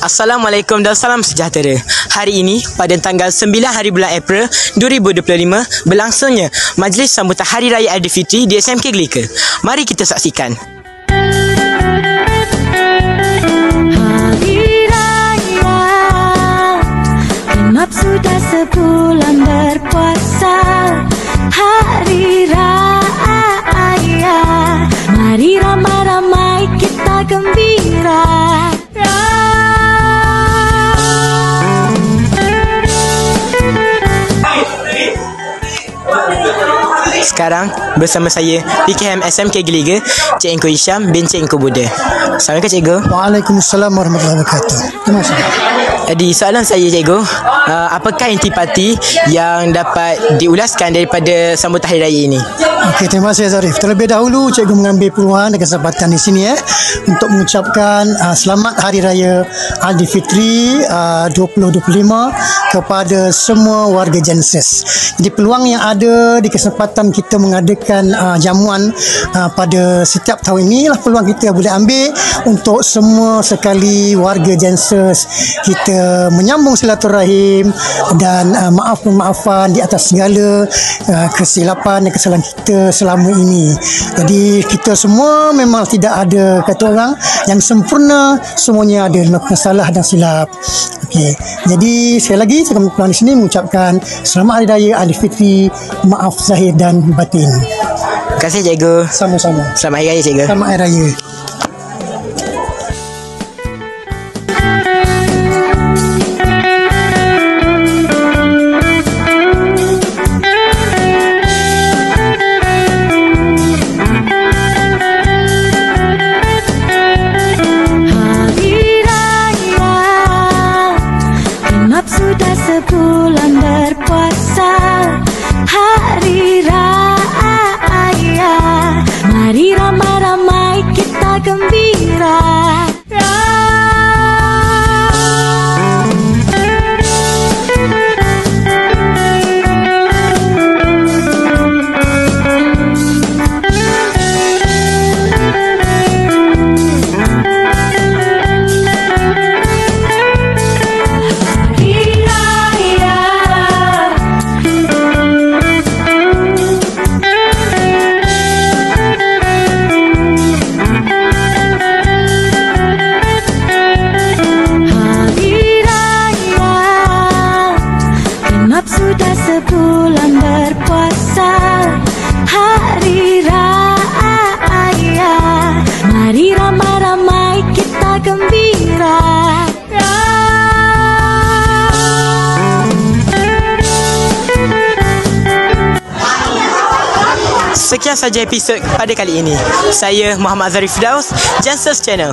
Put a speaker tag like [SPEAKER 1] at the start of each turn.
[SPEAKER 1] Assalamualaikum dan salam sejahtera. Hari ini pada tanggal 9 hari bulan April 2025 berlangsungnya Majlis Sambutan Hari Raya Aidilfitri di SMK Gelegar. Mari kita saksikan.
[SPEAKER 2] Hari Raya, genap sudah sebulan berpuasa. Hari Raya, mari ramai-ramai kita gembira.
[SPEAKER 1] Sekarang bersama saya PKM SMK Gelegar, Cik Engko Hisham bin Cik Engko Buddha. Assalamualaikum Cikgu.
[SPEAKER 3] Waalaikumsalam warahmatullahi wabarakatuh. Terima kasih.
[SPEAKER 1] Jadi soalan saya Cikgu, apakah intipati yang dapat diulaskan daripada sambutan Hari Raya ini?
[SPEAKER 3] Okey, terima kasih Zarif. Terlebih dahulu Cikgu mengambil peluang dan kesempatan di sini untuk mengucapkan selamat Hari Raya Aidilfitri 2025 kepada semua warga Jenses. Jadi peluang yang ada di kesempatan kita mengadakan jamuan pada setiap tahun ini lah peluang kita boleh ambil untuk semua sekali warga Jenses kita menyambung silaturahim dan maaf-maafan di atas segala kesilapan dan kesalahan kita selama ini. Jadi kita semua memang tidak ada kata orang yang sempurna, semuanya ada melakukan salah dan silap. Okey. Jadi sekali lagi saya akan di sini mengucapkan selamat Hari Raya Aidilfitri, maaf zahir dan batin.
[SPEAKER 1] Terima kasih Cikgu.
[SPEAKER 3] Sama-sama.
[SPEAKER 1] Selamat Hari Raya Cikgu.
[SPEAKER 3] Selamat Hari Raya.
[SPEAKER 2] Sudah sebulan berpuasa. Hari Raya, mari ramai-ramai kita gembira. Sudah sebulan berpuasa. Hari Raya, mari ramai-ramai kita gembira.
[SPEAKER 1] Sekian saja episod pada kali ini. Saya Muhammad Zarif Daus, Jenses Channel.